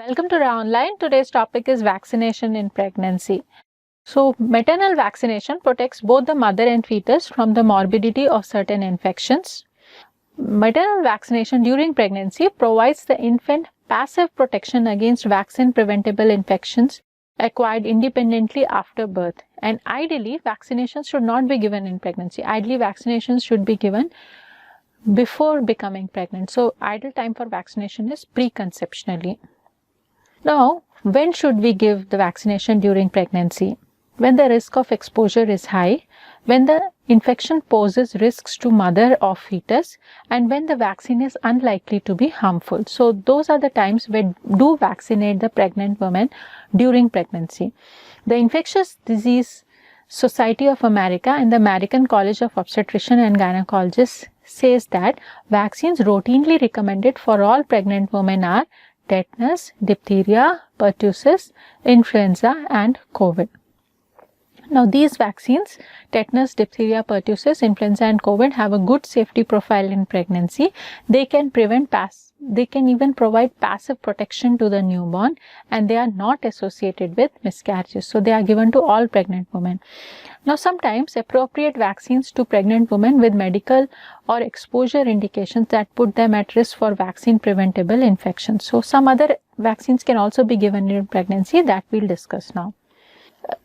Welcome to Raaonline. Today's topic is vaccination in pregnancy. So, maternal vaccination protects both the mother and fetus from the morbidity of certain infections. Maternal vaccination during pregnancy provides the infant passive protection against vaccine-preventable infections acquired independently after birth. And ideally, vaccinations should not be given in pregnancy. Ideally, vaccinations should be given before becoming pregnant. So, ideal time for vaccination is preconceptionally. Now, when should we give the vaccination during pregnancy? When the risk of exposure is high, when the infection poses risks to mother or fetus, and when the vaccine is unlikely to be harmful. So, those are the times when do vaccinate the pregnant women during pregnancy. The Infectious Disease Society of America and the American College of Obstetricians and Gynecologists says that vaccines routinely recommended for all pregnant women are tetanus, diphtheria, pertussis, influenza and COVID. Now these vaccines, tetanus, diphtheria, pertussis, influenza and COVID have a good safety profile in pregnancy. They can even provide passive protection to the newborn, and they are not associated with miscarriages. So they are given to all pregnant women. Now sometimes appropriate vaccines to pregnant women with medical or exposure indications that put them at risk for vaccine preventable infections. So some other vaccines can also be given in pregnancy that we'll discuss now.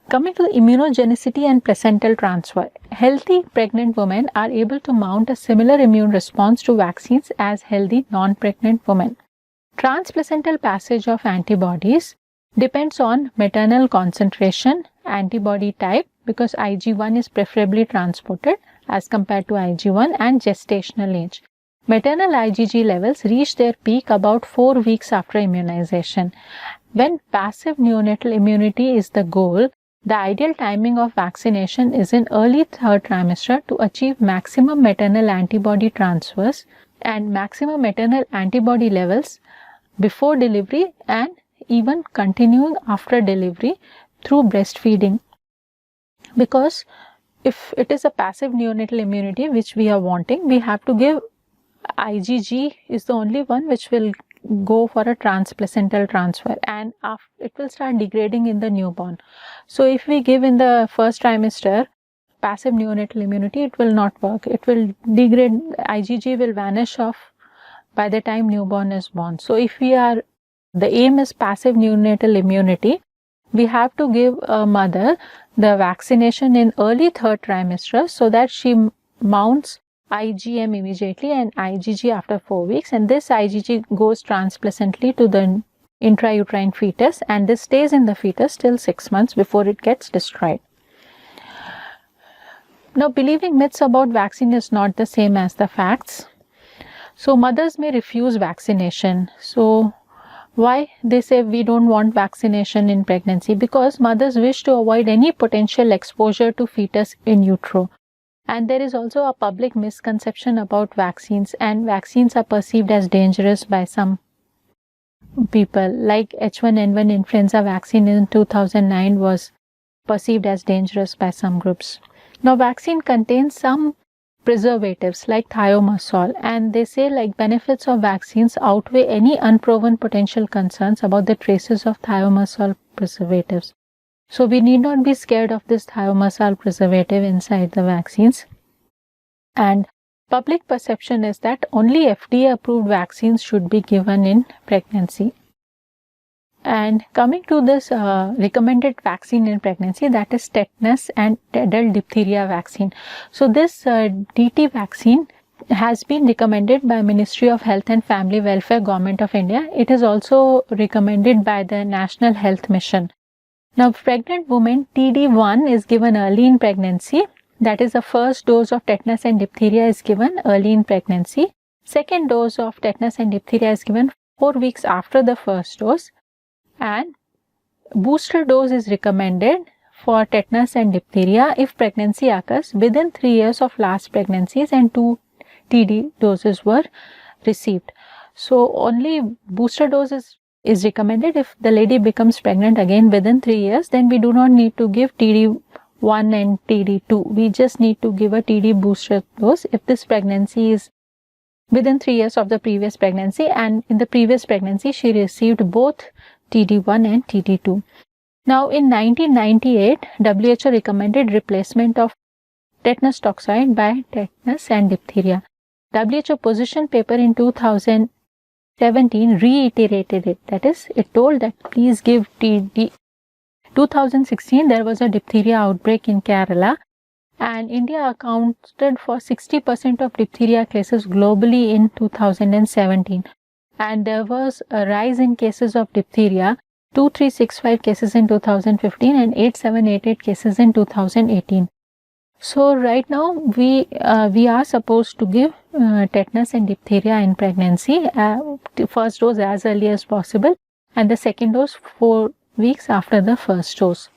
Coming to the immunogenicity and placental transfer, healthy pregnant women are able to mount a similar immune response to vaccines as healthy non-pregnant women. Transplacental passage of antibodies depends on maternal concentration, antibody type, because Ig1 is preferably transported as compared to Ig1, and gestational age. Maternal IgG levels reach their peak about 4 weeks after immunization. When passive neonatal immunity is the goal, the ideal timing of vaccination is in early third trimester to achieve maximum maternal antibody transfers and maximum maternal antibody levels before delivery and even continuing after delivery through breastfeeding. Because if it is a passive neonatal immunity which we are wanting, we have to give IgG is the only one which will go for a transplacental transfer, and it will start degrading in the newborn. So if we give in the first trimester passive neonatal immunity, it will not work. It will degrade, IgG will vanish off by the time newborn is born. So if the aim is passive neonatal immunity, we have to give a mother the vaccination in early third trimester so that she mounts IgM immediately and IgG after 4 weeks, and this IgG goes transplacentally to the intrauterine fetus, and this stays in the fetus till 6 months before it gets destroyed. Now, believing myths about vaccine is not the same as the facts. So mothers may refuse vaccination. So why they say we don't want vaccination in pregnancy? Because mothers wish to avoid any potential exposure to fetus in utero. And there is also a public misconception about vaccines, and vaccines are perceived as dangerous by some people. Like H1N1 influenza vaccine in 2009 was perceived as dangerous by some groups. Now, vaccine contains some preservatives like thimerosal, and they say like benefits of vaccines outweigh any unproven potential concerns about the traces of thimerosal preservatives. So we need not be scared of this thimerosal preservative inside the vaccines. And public perception is that only FDA approved vaccines should be given in pregnancy. And coming to this recommended vaccine in pregnancy, that is tetanus and adult diphtheria vaccine. So this DT vaccine has been recommended by Ministry of Health and Family Welfare, Government of India. It is also recommended by the National Health Mission. Now, pregnant women, TD1 is given early in pregnancy. That is, the first dose of tetanus and diphtheria is given early in pregnancy. Second dose of tetanus and diphtheria is given 4 weeks after the first dose. And booster dose is recommended for tetanus and diphtheria if pregnancy occurs within 3 years of last pregnancies and 2 TD doses were received. So, only booster dose is recommended if the lady becomes pregnant again within 3 years. Then we do not need to give TD1 and TD2. We just need to give a TD booster dose if this pregnancy is within 3 years of the previous pregnancy, and in the previous pregnancy she received both TD1 and TD2. Now in 1998, WHO recommended replacement of tetanus toxoid by tetanus and diphtheria. WHO position paper in 2017 reiterated it. That is, it told that please give TD. 2016 there was a diphtheria outbreak in Kerala, and India accounted for 60% of diphtheria cases globally in 2017, and there was a rise in cases of diphtheria, 2365 cases in 2015 and 8788 cases in 2018. So right now we are supposed to give tetanus and diphtheria in pregnancy, the first dose as early as possible and the second dose 4 weeks after the first dose.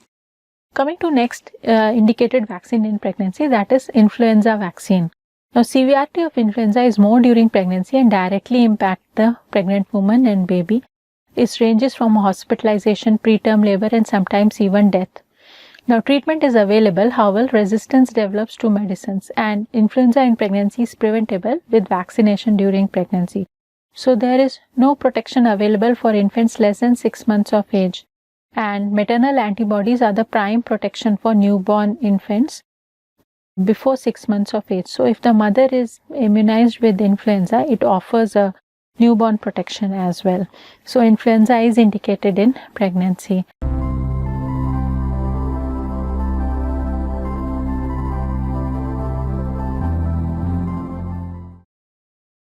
Coming to next indicated vaccine in pregnancy, that is influenza vaccine. Now severity of influenza is more during pregnancy and directly impact the pregnant woman and baby. It ranges from hospitalization, preterm labor and sometimes even death. Now treatment is available, however resistance develops to medicines, and influenza in pregnancy is preventable with vaccination during pregnancy. So there is no protection available for infants less than 6 months of age, and maternal antibodies are the prime protection for newborn infants before 6 months of age. So if the mother is immunized with influenza, it offers a newborn protection as well. So influenza is indicated in pregnancy.